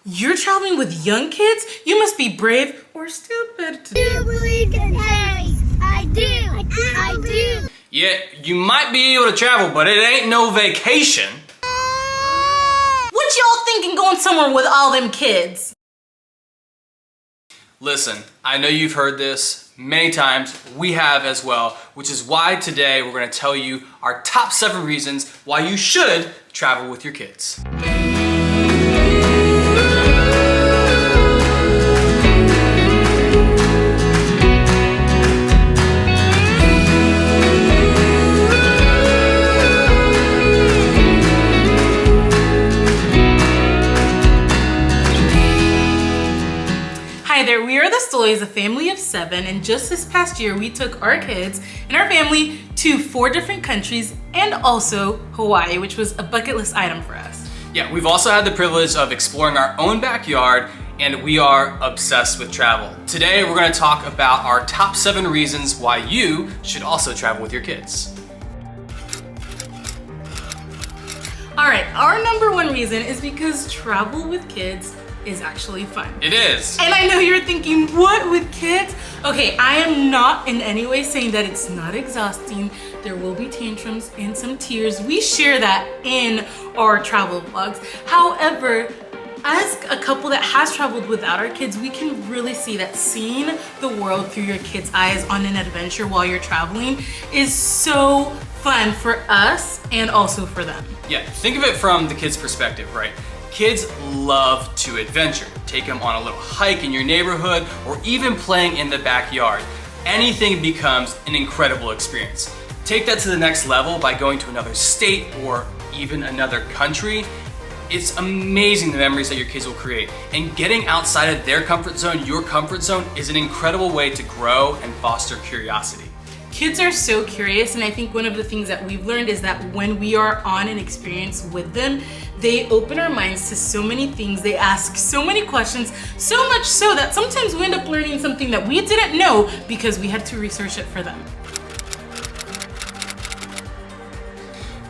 You're traveling with young kids? You must be brave or stupid. Do you believe in fairies? I do. I do. Yeah, you might be able to travel, but it ain't no vacation. What y'all thinking going somewhere with all them kids? Listen, I know you've heard this many times. We have as well, which is why today we're going to tell you our top 7 reasons why you should travel with your kids. Hi there, we are the Stories, a family of 7, and just this past year we took our kids and our family to 4 different countries and also Hawaii, which was a bucket list item for us. Yeah, we've also had the privilege of exploring our own backyard, and we are obsessed with travel. Today we're going to talk about our top 7 reasons why you should also travel with your kids. All right, our number 1 reason is because travel with kids is actually fun. It is. And I know you're thinking, what, with kids? Okay, I am not in any way saying that it's not exhausting. There will be tantrums and some tears. We share that in our travel vlogs. However, as a couple that has traveled without our kids, we can really see that seeing the world through your kids' eyes on an adventure while you're traveling is so fun for us and also for them. Yeah, think of it from the kids' perspective, right? Kids love to adventure. Take them on a little hike in your neighborhood or even playing in the backyard. Anything becomes an incredible experience. Take that to the next level by going to another state or even another country. It's amazing the memories that your kids will create. And getting outside of their comfort zone, your comfort zone, is an incredible way to grow and foster curiosity. Kids are so curious, and I think one of the things that we've learned is that when we are on an experience with them, they open our minds to so many things. They ask so many questions, so much so that sometimes we end up learning something that we didn't know because we had to research it for them.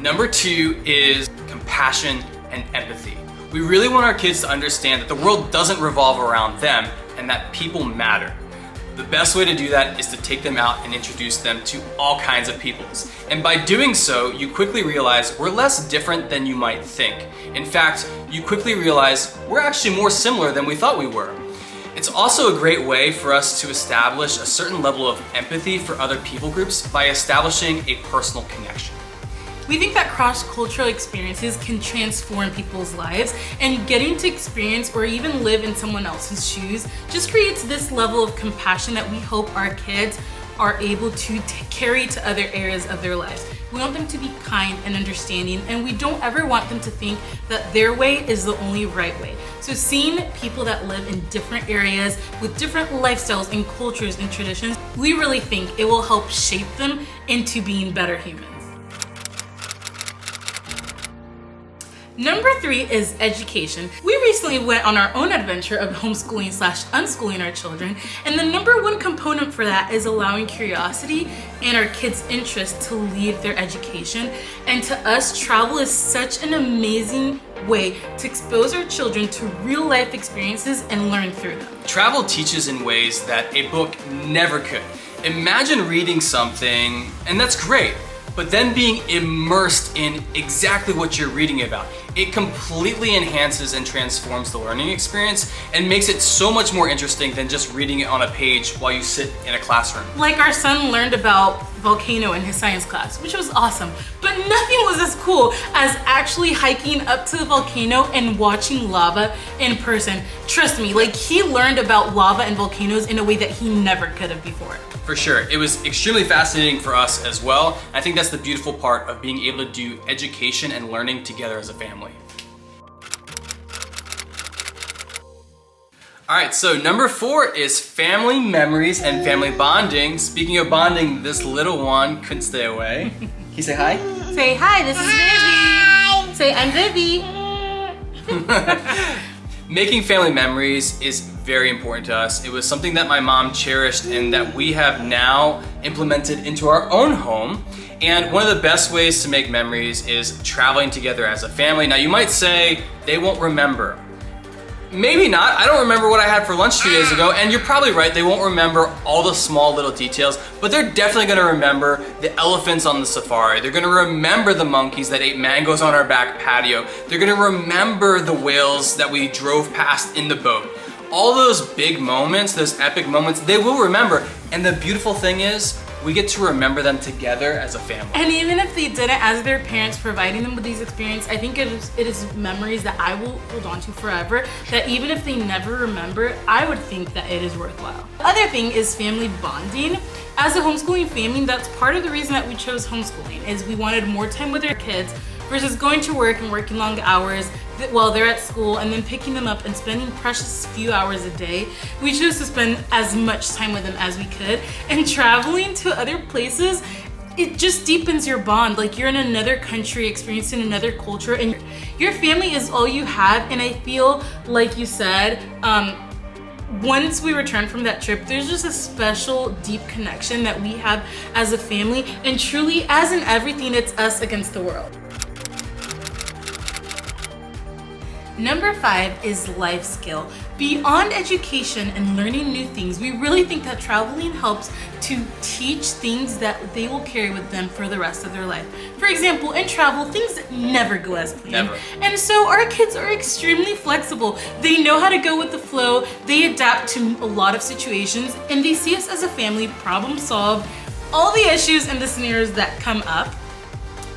Number 2 is compassion and empathy. We really want our kids to understand that the world doesn't revolve around them and that people matter. The best way to do that is to take them out and introduce them to all kinds of peoples. And by doing so, you quickly realize we're less different than you might think. In fact, you quickly realize we're actually more similar than we thought we were. It's also a great way for us to establish a certain level of empathy for other people groups by establishing a personal connection. We think that cross-cultural experiences can transform people's lives, and getting to experience or even live in someone else's shoes just creates this level of compassion that we hope our kids are able to carry to other areas of their lives. We want them to be kind and understanding, and we don't ever want them to think that their way is the only right way. So seeing people that live in different areas with different lifestyles and cultures and traditions, we really think it will help shape them into being better humans. Number 3 is education. We recently went on our own adventure of homeschooling/unschooling our children, and the number 1 component for that is allowing curiosity and our kids' interest to lead their education. And to us, travel is such an amazing way to expose our children to real life experiences and learn through them. Travel teaches in ways that a book never could. Imagine reading something, and that's great, but then being immersed in exactly what you're reading about. It completely enhances and transforms the learning experience and makes it so much more interesting than just reading it on a page while you sit in a classroom. Like our son learned about volcano in his science class, which was awesome, but nothing was as cool as actually hiking up to the volcano and watching lava in person. Trust me, like, he learned about lava and volcanoes in a way that he never could have before. For sure. It was extremely fascinating for us as well. I think that's the beautiful part of being able to do education and learning together as a family. All right, so number 4 is family memories and family bonding. Speaking of bonding, this little one couldn't stay away. Can you say hi? Say hi, this is Vivi. Say, I'm Vivi. Making family memories is very important to us. It was something that my mom cherished and that we have now implemented into our own home. And one of the best ways to make memories is traveling together as a family. Now you might say they won't remember. Maybe not. I don't remember what I had for lunch 2 days ago, and you're probably right, they won't remember all the small little details, but they're definitely gonna remember the elephants on the safari. They're gonna remember the monkeys that ate mangoes on our back patio. They're gonna remember the whales that we drove past in the boat. All those big moments, those epic moments, they will remember. And the beautiful thing is, we get to remember them together as a family. And even if they didn't, as their parents providing them with these experiences, I think it is memories that I will hold on to forever, that even if they never remember, I would think that it is worthwhile. The other thing is family bonding. As a homeschooling family, that's part of the reason that we chose homeschooling, is we wanted more time with our kids versus going to work and working long hours while they're at school and then picking them up and spending precious few hours a day. We chose to spend as much time with them as we could, and traveling to other places, it just deepens your bond. Like, you're in another country, experiencing another culture, and your family is all you have. And I feel like you said, once we return from that trip, there's just a special deep connection that we have as a family, and truly, as in everything, it's us against the world. Number 5 is life skill. Beyond education and learning new things, we really think that traveling helps to teach things that they will carry with them for the rest of their life. For example, in travel, things never go as planned. Never. And so our kids are extremely flexible. They know how to go with the flow, they adapt to a lot of situations, and they see us as a family problem solve all the issues and the scenarios that come up.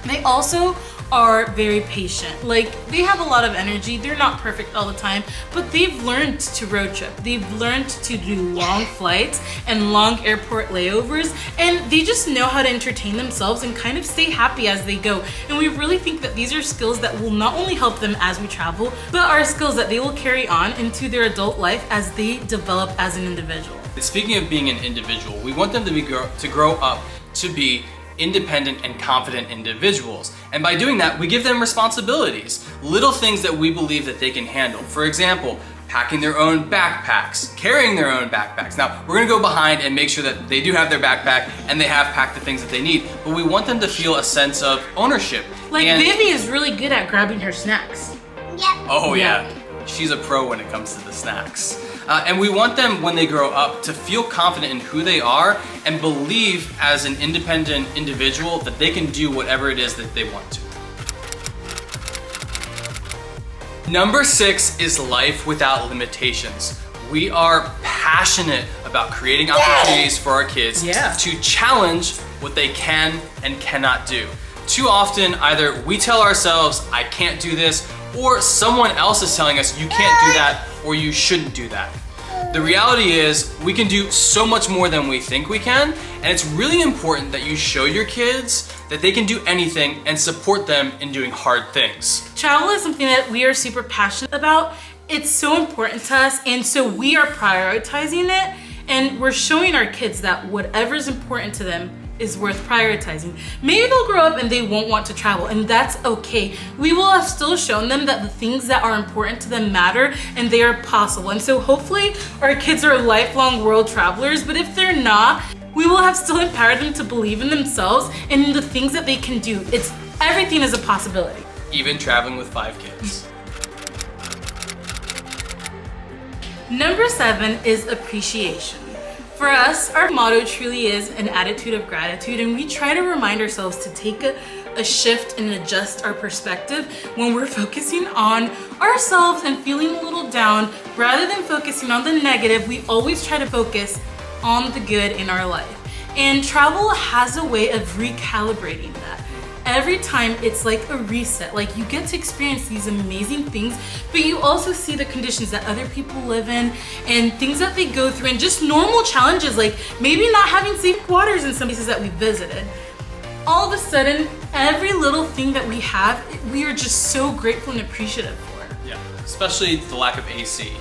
They also are very patient. Like, they have a lot of energy. They're not perfect all the time, but they've learned to road trip. They've learned to do long flights and long airport layovers, and they just know how to entertain themselves and kind of stay happy as they go. And we really think that these are skills that will not only help them as we travel, but are skills that they will carry on into their adult life as they develop as an individual. Speaking of being an individual, we want them to grow up to be independent and confident individuals. And by doing that, we give them responsibilities, little things that we believe that they can handle. For example, packing their own backpacks, carrying their own backpacks. Now, we're gonna go behind and make sure that they do have their backpack and they have packed the things that they need, but we want them to feel a sense of ownership. Like, Vivi is really good at grabbing her snacks. Yep. Oh yeah, she's a pro when it comes to the snacks. And we want them, when they grow up, to feel confident in who they are and believe as an independent individual that they can do whatever it is that they want to. Number 6 is life without limitations. We are passionate about creating opportunities for our kids to challenge what they can and cannot do. Too often, either we tell ourselves, I can't do this, or someone else is telling us, you can't do that, or you shouldn't do that. The reality is, we can do so much more than we think we can, and it's really important that you show your kids that they can do anything and support them in doing hard things. Travel is something that we are super passionate about. It's so important to us, and so we are prioritizing it, and we're showing our kids that whatever is important to them is worth prioritizing. Maybe they'll grow up and they won't want to travel, and that's okay. We will have still shown them that the things that are important to them matter and they are possible. And so hopefully our kids are lifelong world travelers, but if they're not, we will have still empowered them to believe in themselves and in the things that they can do. Everything is a possibility. Even traveling with 5 kids. Number 7 is appreciation. For us, our motto truly is an attitude of gratitude, and we try to remind ourselves to take a shift and adjust our perspective when we're focusing on ourselves and feeling a little down. Rather than focusing on the negative, we always try to focus on the good in our life. And travel has a way of recalibrating that. Every time it's like a reset. Like, you get to experience these amazing things, but you also see the conditions that other people live in and things that they go through, and just normal challenges, like maybe not having safe waters in some places that we visited. All of a sudden, every little thing that we have, we are just so grateful and appreciative for. Yeah, especially the lack of AC.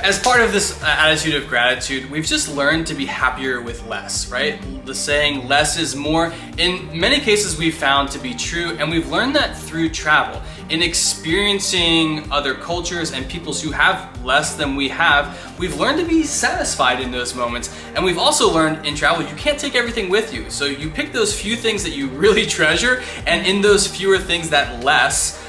As part of this attitude of gratitude, we've just learned to be happier with less, right? The saying, less is more, in many cases we've found to be true, and we've learned that through travel. In experiencing other cultures and peoples who have less than we have, we've learned to be satisfied in those moments. And we've also learned in travel, you can't take everything with you. So you pick those few things that you really treasure, and in those fewer things, that less,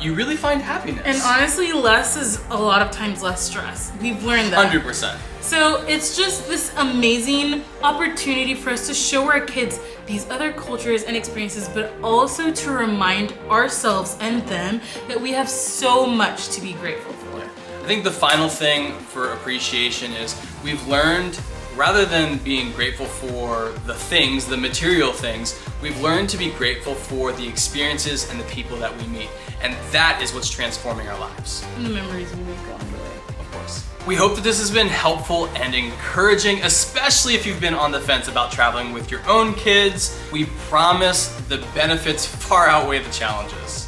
you really find happiness. And honestly, less is a lot of times less stress. We've learned that. 100%. So it's just this amazing opportunity for us to show our kids these other cultures and experiences, but also to remind ourselves and them that we have so much to be grateful for. I think the final thing for appreciation is we've learned, rather than being grateful for the things, the material things, we've learned to be grateful for the experiences and the people that we meet. And that is what's transforming our lives. And the memories we make along the way. Of course. We hope that this has been helpful and encouraging, especially if you've been on the fence about traveling with your own kids. We promise the benefits far outweigh the challenges.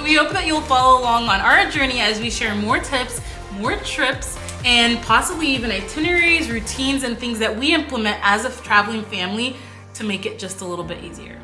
We hope that you'll follow along on our journey as we share more tips, more trips, and possibly even itineraries, routines, and things that we implement as a traveling family to make it just a little bit easier.